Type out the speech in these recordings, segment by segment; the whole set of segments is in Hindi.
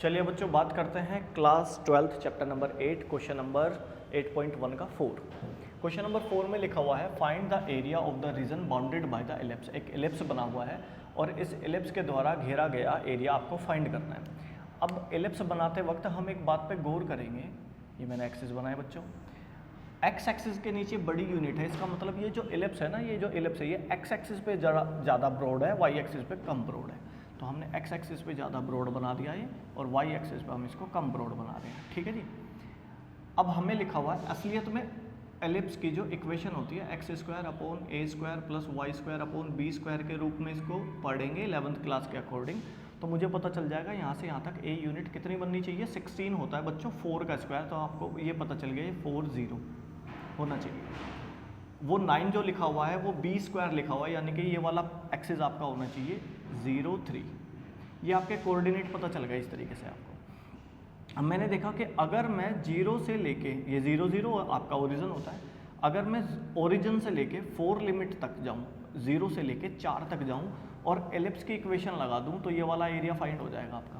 चलिए बच्चों बात करते हैं class 12th chapter number 8 question number 8.1 का 4। क्वेश्चन नंबर 4 में लिखा हुआ है find the area of the reason bounded by the ellipse. एक एलिप्स बना हुआ है और इस एलिप्स के द्वारा घेरा गया एरिया आपको फाइंड करना है। अब एलिप्स बनाते वक्त हम एक बात पे गौर करेंगे। ये मैंने एक्सिस बनाया बच्चों, एक्स एक्सिस के नीचे बड़ी यूनिट है, इसका मतलब ये जो एलिप्स है ना, ये जो एलिप्स है ये एक्स एक्सिस पे ज़्यादा ब्रॉड है, वाई एक्सिस पे कम ब्रॉड है। तो हमने एक्स एक्सिस पे ज़्यादा ब्रॉड बना दिया है और वाई एक्सिस पे हम इसको कम ब्रॉड बना रहे हैं। ठीक है जी। अब हमें लिखा हुआ है असलियत में एलिप्स की जो इक्वेशन होती है x square upon a square plus y square upon b square के रूप में इसको पढ़ेंगे 11th क्लास के अकॉर्डिंग। तो मुझे पता चल जाएगा यहाँ से यहाँ तक ए यूनिट कितनी बननी चाहिए, 16 होता है बच्चों 4 का स्क्वायर। तो आपको ये पता चल गया ये 40 होना चाहिए। वो 9 जो लिखा हुआ है वो बी स्क्वायर लिखा हुआ है, यानी कि ये वाला एक्सिस आपका होना चाहिए 0 3। ये आपके कोऑर्डिनेट पता चल गए इस तरीके से आपको। अब मैंने देखा कि अगर मैं 0 से लेके ये 0 0 आपका ओरिजिन होता है, अगर मैं ओरिजिन से लेके 4 लिमिट तक जाऊँ, 0 से लेके 4 तक जाऊँ और एलिप्स की इक्वेशन लगा दूँ तो ये वाला एरिया फाइंड हो जाएगा आपका।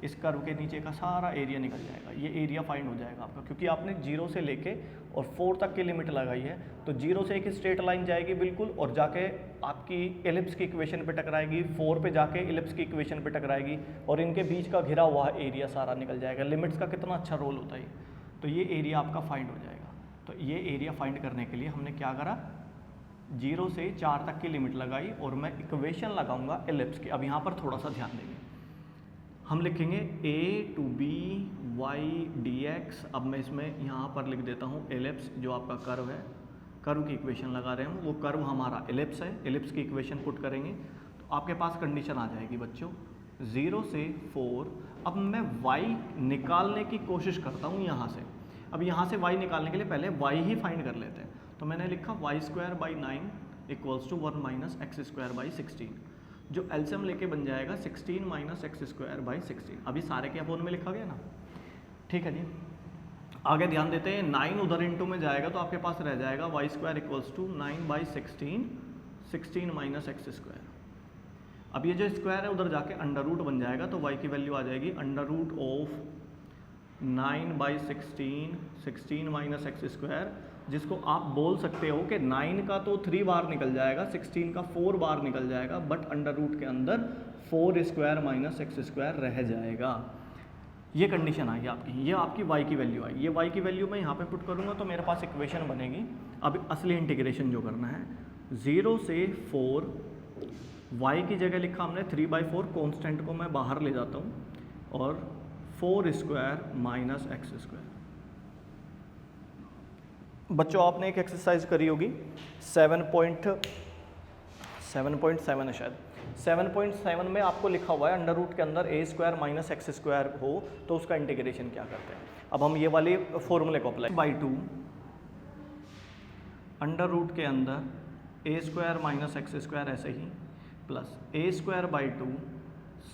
इस कर्व के नीचे का सारा एरिया निकल जाएगा, ये एरिया फाइंड हो जाएगा आपका, क्योंकि आपने 0 से लेके और 4 तक की लिमिट लगाई है। तो 0 से एक स्ट्रेट लाइन जाएगी बिल्कुल और जाके आपकी एलिप्स की इक्वेशन पे टकराएगी, 4 पे जाके एलिप्स की इक्वेशन पे टकराएगी और इनके बीच का घिरा हुआ एरिया सारा निकल जाएगा। लिमिट्स का कितना अच्छा रोल होता है। तो ये एरिया आपका फाइंड हो जाएगा। तो ये एरिया फाइंड करने के लिए हमने क्या करा, 0 से 4 तक की लिमिट लगाई और मैं इक्वेशन लगाऊंगा एलिप्स की। अब यहाँ पर थोड़ा सा ध्यान देंगे, हम लिखेंगे a to b y dx। अब मैं इसमें यहाँ पर लिख देता हूँ एलिप्स, जो आपका कर्व है, कर्व की इक्वेशन लगा रहे हैं, वो कर्व हमारा एलिप्स है। एलिप्स की इक्वेशन पुट करेंगे तो आपके पास कंडीशन आ जाएगी बच्चों 0 से 4। अब मैं y निकालने की कोशिश करता हूँ यहाँ से। अब यहाँ से y निकालने के लिए पहले y ही फाइंड कर लेते हैं। तो मैंने लिखा y square by 9 equals to 1 minus x square by 16, जो एलसीएम लेके बन जाएगा 16 माइनस एक्स स्क्वायर बाई 16। अभी सारे के अपोन में लिखा गया ना, ठीक है जी। आगे ध्यान देते हैं, 9 उधर इंटू में जाएगा तो आपके पास रह जाएगा y square equals to 9 by 16, 16 minus x square. अब ये जो स्क्वायर है उधर जाके अंडर रूट बन जाएगा, तो वाई की वैल्यू आ जाएगी under root of 9 by 16, 16 minus x square, जिसको आप बोल सकते हो कि 9 का तो 3 बार निकल जाएगा, 16 का 4 बार निकल जाएगा, बट अंडर रूट के अंदर 4 स्क्वायर माइनस एक्स स्क्वायर रह जाएगा। ये कंडीशन आई आपकी, ये आपकी y की वैल्यू आई। ये y की वैल्यू मैं यहाँ पे पुट करूँगा तो मेरे पास इक्वेशन बनेगी। अब असली इंटीग्रेशन जो करना है, 0 से 4, y की जगह लिखा हमने 3/4, कॉन्स्टेंट को मैं बाहर ले जाता हूँ और 4 स्क्वायर माइनस एक्स स्क्वायर। बच्चों आपने एक एक्सरसाइज करी होगी 7.7 है शायद, 7.7 में आपको लिखा हुआ है अंडर रूट के अंदर a square minus x square हो तो उसका इंटीग्रेशन क्या करते हैं। अब हम ये वाली फॉर्मूले को अप्लाई, बाई 2 अंडर रूट के अंदर a square minus x square ऐसे ही plus a square by 2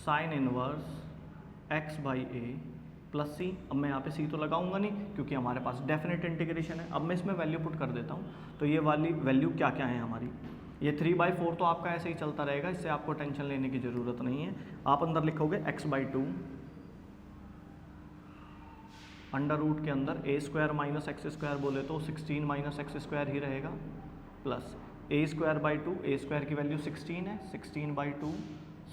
sine inverse x by a plus c. अब मैं यहाँ पे सी तो लगाऊंगा नहीं क्योंकि हमारे पास डेफिनेट इंटीग्रेशन है। अब मैं इसमें वैल्यू पुट कर देता हूँ। तो ये वाली वैल्यू क्या क्या है हमारी, ये 3/4 तो आपका ऐसे ही चलता रहेगा, इससे आपको टेंशन लेने की ज़रूरत नहीं है। आप अंदर लिखोगे x/2 अंडर रूट के अंदर a square minus x square बोले तो 16 माइनस एक्स स्क्वायर ही रहेगा plus a square by 2, A square की वैल्यू 16 है, 16/2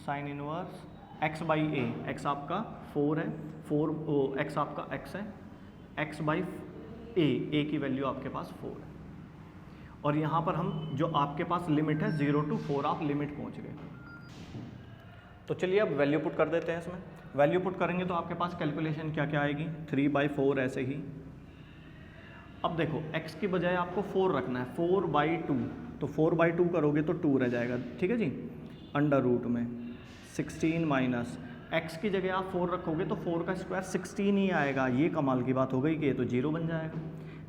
sine inverse x by A, x आपका 4 है, 4 एक्स आपका x है, x बाई ए की वैल्यू आपके पास 4 है। और यहाँ पर हम जो आपके पास लिमिट है 0 to 4, आप लिमिट पहुँच गए। तो चलिए अब वैल्यू पुट कर देते हैं इसमें। वैल्यू पुट करेंगे तो आपके पास कैलकुलेशन क्या क्या आएगी, 3/4 ऐसे ही। अब देखो x की बजाय आपको 4 रखना है, 4/2, तो 4/2 करोगे तो 2 रह जाएगा, ठीक है जी। अंडर रूट में 16 माइनस x की जगह आप 4 रखोगे तो 4 का स्क्वायर 16 ही आएगा। ये कमाल की बात हो गई कि ये तो 0 बन जाएगा।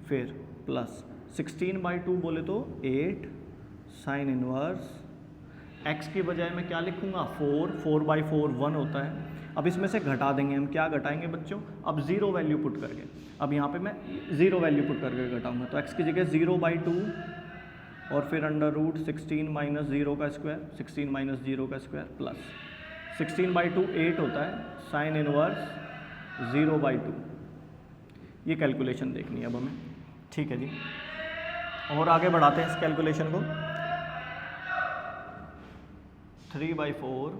फिर प्लस 16/2 बोले तो 8 साइन इनवर्स x की बजाय मैं क्या लिखूँगा 4, 4/4 1 होता है। अब इसमें से घटा देंगे हम, क्या घटाएंगे बच्चों, अब 0 वैल्यू पुट करके। अब यहाँ पे मैं 0 वैल्यू पुट करके घटाऊँगा तो x की जगह 0/2 और फिर अंडर रूट 16 माइनस 0 का स्क्वायर, 16 माइनस 0 का स्क्वायर प्लस 16/2 8 होता है, साइन इनवर्स 0/2। ये कैलकुलेशन देखनी है अब हमें, ठीक है जी। और आगे बढ़ाते हैं इस कैलकुलेशन को। 3/4,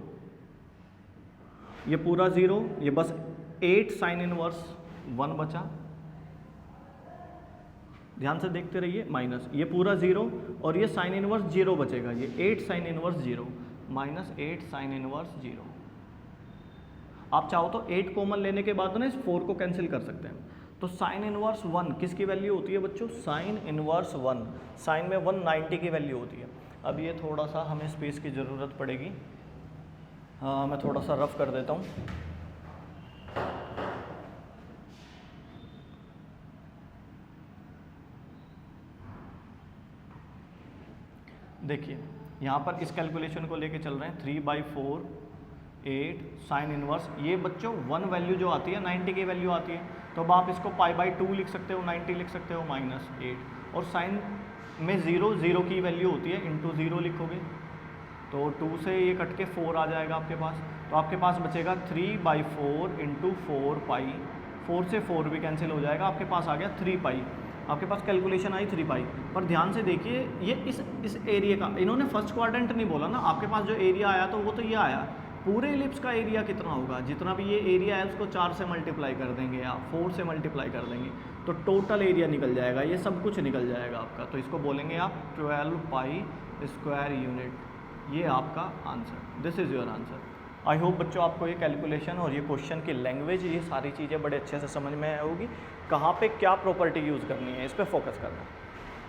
ये पूरा 0, ये बस 8 साइन इनवर्स 1 बचा, ध्यान से देखते रहिए, माइनस ये पूरा 0 और ये साइन इनवर्स 0 बचेगा, ये 8 sine inverse 0 minus 8 sine inverse 0। आप चाहो तो 8 कॉमन लेने के बाद ना इस 4 को कैंसिल कर सकते हैं। तो साइन इनवर्स 1 किसकी वैल्यू होती है बच्चों? साइन इनवर्स 1, साइन में 190 की वैल्यू होती है। अब ये थोड़ा सा हमें स्पेस की ज़रूरत पड़ेगी, मैं थोड़ा सा रफ कर देता हूँ। देखिए यहाँ पर इस कैलकुलेशन को लेके चल रहे हैं। 3/4 8 साइन इनवर्स, ये बच्चों 1 वैल्यू जो आती है 90 की वैल्यू आती है, तो अब आप इसको π/2 लिख सकते हो, 90 लिख सकते हो, -8। और साइन में 0 की वैल्यू होती है, इंटू 0 लिखोगे तो 2 से ये कट के 4 आ जाएगा आपके पास। तो आपके पास बचेगा 3/4 इंटू 4π, 4 से 4 भी कैंसिल हो जाएगा, आपके पास आ गया 3π। आपके पास कैलकुलेशन आई 3π। पर ध्यान से देखिए ये इस एरिया का, इन्होंने फर्स्ट क्वाड्रेंट नहीं बोला ना, आपके पास जो एरिया आया तो वो तो ये आया। पूरे इलिप्स का एरिया कितना होगा? जितना भी ये एरिया है उसको 4 से मल्टीप्लाई कर देंगे या 4 से मल्टीप्लाई कर देंगे तो टोटल एरिया निकल जाएगा, ये सब कुछ निकल जाएगा आपका। तो इसको बोलेंगे आप 12π स्क्वायर यूनिट। ये आपका answer, this is your answer. I hope बच्चों आपको ये कैलकुलेशन और ये क्वेश्चन की लैंग्वेज, ये सारी चीज़ें बड़े अच्छे से समझ में आएगी। कहाँ पे क्या प्रॉपर्टी यूज़ करनी है, इस पर फोकस करना है।